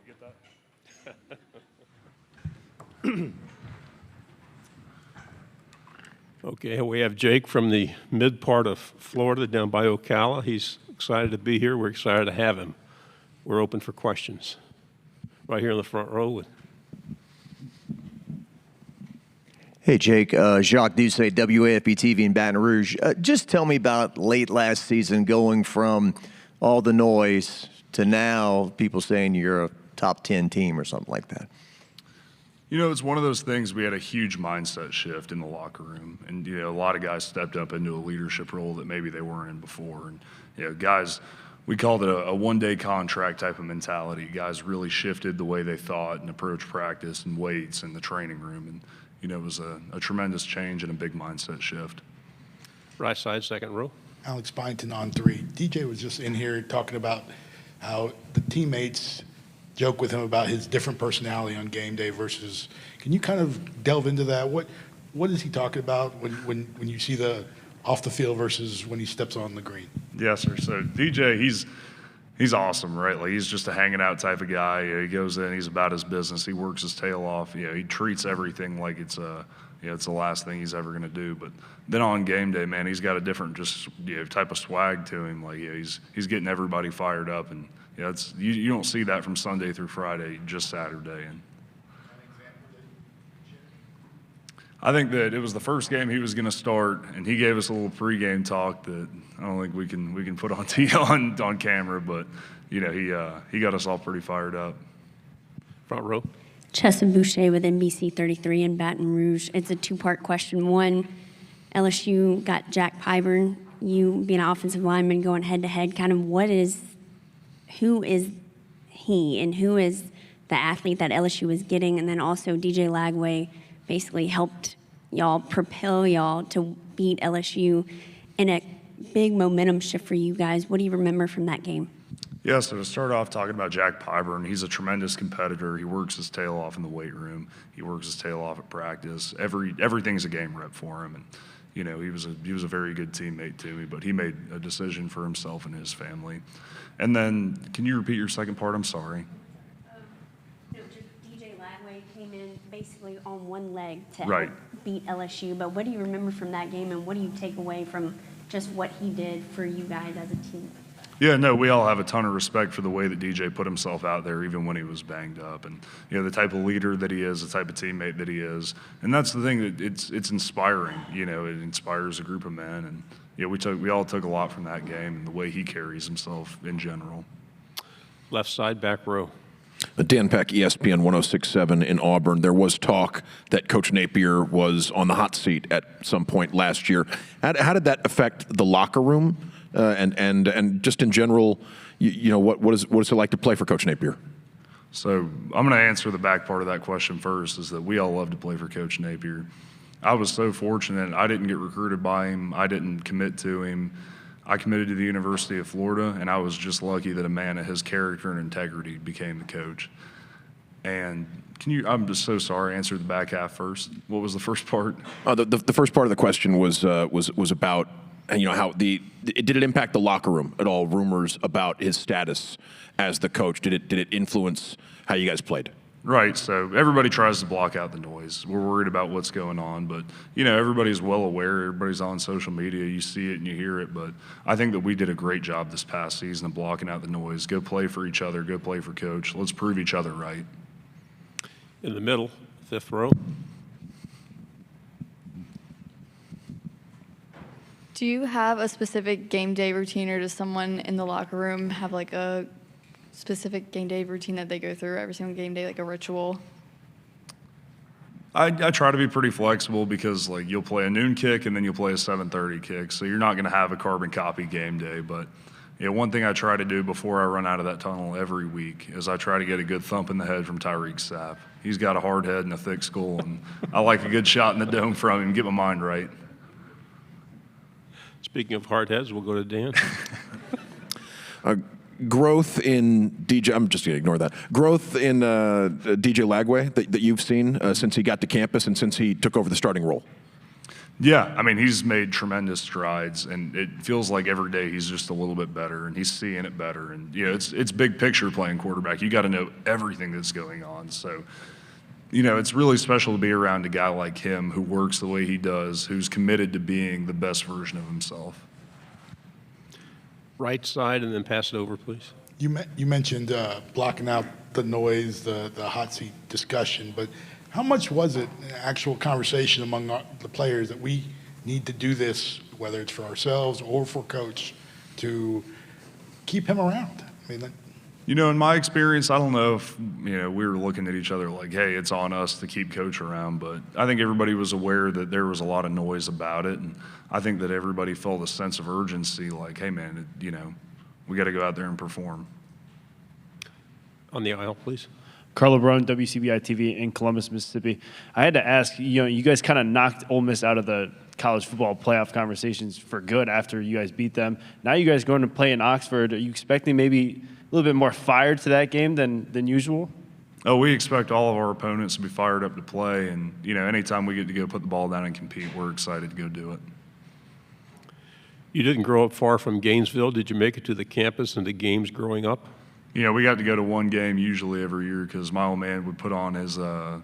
You get that? Okay, we have Jake from the mid part of Florida down by Ocala. He's excited to be here. We're excited to have him. We're open for questions. Right here in the front row. Hey, Jake. Jacques Doucet, WAFB TV in Baton Rouge. Just tell me about late last season, going from all the noise to now people saying you're a top 10 team or something like that. You know, it's one of those things. We had a huge mindset shift in the locker room, and a lot of guys stepped up into a leadership role that maybe they weren't in before. And guys, we called it a one-day contract type of mentality. Guys really shifted the way they thought and approached practice and weights in the training room, and it was a tremendous change and a big mindset shift. Right side, second row. Alex Byington on 3. DJ was just in here talking about how the teammates joke with him about his different personality on game day versus. Can you kind of delve into that? What is he talking about when you see the off the field versus when he steps on the green? Yes, sir. So DJ, he's awesome, right? Like, he's just a hanging out type of guy. He goes in, he's about his business. He works his tail off. He treats everything like it's it's the last thing he's ever going to do. But then on game day, man, he's got a different type of swag to him. Like, he's getting everybody fired up, and you don't see that from Sunday through Friday, just Saturday. And I think that it was the first game he was going to start, and he gave us a little pregame talk that I don't think we can put on camera, but he got us all pretty fired up. Front row. Chesson Boucher with NBC 33 in Baton Rouge. It's a two-part question. One, LSU got Jack Pyburn. You being an offensive lineman going head-to-head, kind of who is he and who is the athlete that LSU was getting? And then also DJ Lagway basically helped y'all, propel y'all to beat LSU in a big momentum shift for you guys. What do you remember from that game? Yeah, so to start off talking about Jack Pyburn, he's a tremendous competitor. He works his tail off in the weight room. He works his tail off at practice. Everything's a game rep for him, and he was a very good teammate to me. But he made a decision for himself and his family. And then, can you repeat your second part? I'm sorry. No, just DJ Lagway came in basically on one leg to Right. help beat LSU. But what do you remember from that game, and what do you take away from just what he did for you guys as a team? Yeah, no, we all have a ton of respect for the way that DJ put himself out there, even when he was banged up, and the type of leader that he is, the type of teammate that he is, and that's the thing that it's inspiring. It inspires a group of men, and we all took a lot from that game and the way he carries himself in general. Left side, back row. Dan Peck, ESPN 106.7 in Auburn. There was talk that Coach Napier was on the hot seat at some point last year. How did that affect the locker room and just in general? What is it like to play for Coach Napier? So I'm going to answer the back part of that question first. Is that we all love to play for Coach Napier. I was so fortunate. I didn't get recruited by him. I didn't commit to him. I committed to the University of Florida, and I was just lucky that a man of his character and integrity became the coach. And I'm just so sorry, answer the back half first. What was the first part? The first part of the question was about how did it impact the locker room at all? Rumors about his status as the coach, did it influence how you guys played? Right, so everybody tries to block out the noise. We're worried about what's going on, but everybody's well aware. Everybody's on social media. You see it and you hear it, but I think that we did a great job this past season of blocking out the noise. Go play for each other. Go play for Coach. Let's prove each other right. In the middle, fifth row. Do you have a specific game day routine, or does someone in the locker room have like a specific game day routine that they go through every single game day, like a ritual? I try to be pretty flexible because you'll play a noon kick and then you'll play a 7:30 kick, so you're not going to have a carbon copy game day. But one thing I try to do before I run out of that tunnel every week is I try to get a good thump in the head from Tyreek Sapp. He's got a hard head and a thick skull, and I like a good shot in the dome from him, get my mind right. Speaking of hard heads, we'll go to Dan. Growth in DJ, I'm just going to ignore that. Growth in DJ Lagway that you've seen since he got to campus and since he took over the starting role. Yeah, I mean, he's made tremendous strides, and it feels like every day he's just a little bit better, and he's seeing it better. And it's big picture playing quarterback. You got to know everything that's going on. So, it's really special to be around a guy like him who works the way he does, who's committed to being the best version of himself. Right side, and then pass it over, please. You mentioned blocking out the noise, the hot seat discussion, but how much was it an actual conversation among the players that we need to do this, whether it's for ourselves or for coach, to keep him around? I mean, In my experience, I don't know if, we were looking at each other like, hey, it's on us to keep coach around, but I think everybody was aware that there was a lot of noise about it, and I think that everybody felt a sense of urgency like, hey, man, we got to go out there and perform. On the aisle, please. Carlo Brown, WCBI TV in Columbus, Mississippi. I had to ask, you guys kind of knocked Ole Miss out of the college football playoff conversations for good after you guys beat them. Now you guys going to play in Oxford. Are you expecting maybe a little bit more fire to that game than usual? Oh, we expect all of our opponents to be fired up to play, and anytime we get to go put the ball down and compete, we're excited to go do it. You didn't grow up far from Gainesville. Did you make it to the campus and the games growing up? We got to go to one game usually every year because my old man would put on his the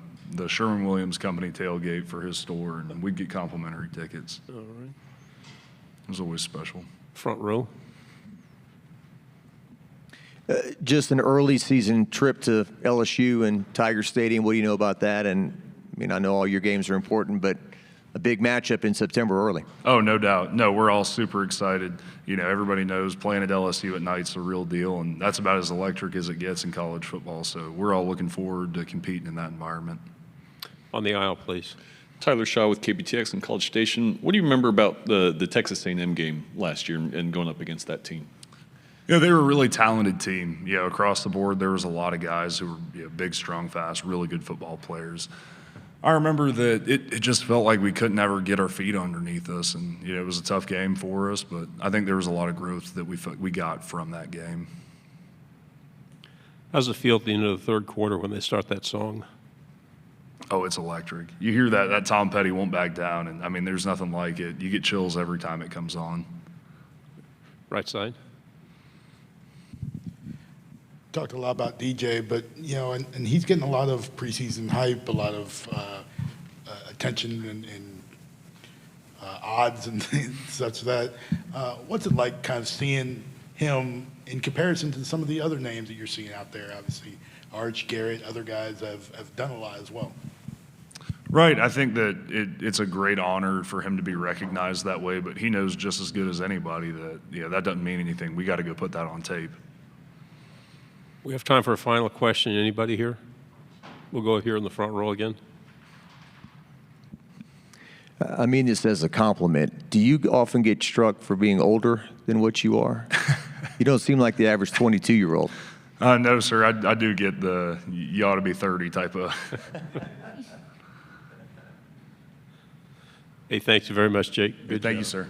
Sherwin-Williams Company tailgate for his store, and we'd get complimentary tickets. All right. It was always special. Front row. Just an early season trip to LSU and Tiger Stadium. What do you know about that? And I know all your games are important, but a big matchup in September early. Oh, no doubt. No, we're all super excited. Everybody knows playing at LSU at night's a real deal, and that's about as electric as it gets in college football. So we're all looking forward to competing in that environment. On the aisle, please. Tyler Shaw with KBTX and College Station. What do you remember about the Texas A&M game last year and going up against that team? They were a really talented team. Across the board, there was a lot of guys who were big, strong, fast, really good football players. I remember that it just felt like we couldn't ever get our feet underneath us, and it was a tough game for us. But I think there was a lot of growth that we got from that game. How's it feel at the end of the third quarter when they start that song? Oh, it's electric. You hear that Tom Petty won't back down, and there's nothing like it. You get chills every time it comes on. Right side. talked a lot about DJ, but and he's getting a lot of preseason hype, a lot of attention and odds and such that. What's it like, kind of seeing him in comparison to some of the other names that you're seeing out there? Obviously, Arch, Garrett, other guys have done a lot as well. Right. I think that it's a great honor for him to be recognized that way, but he knows just as good as anybody that, that doesn't mean anything. We got to go put that on tape. We have time for a final question. Anybody here? We'll go here in the front row again. I mean this as a compliment. Do you often get struck for being older than what you are? You don't seem like the average 22-year-old. No, sir. I do get the you ought to be 30 type of. Hey, thanks very much, Jake. Good Thank job. you, sir.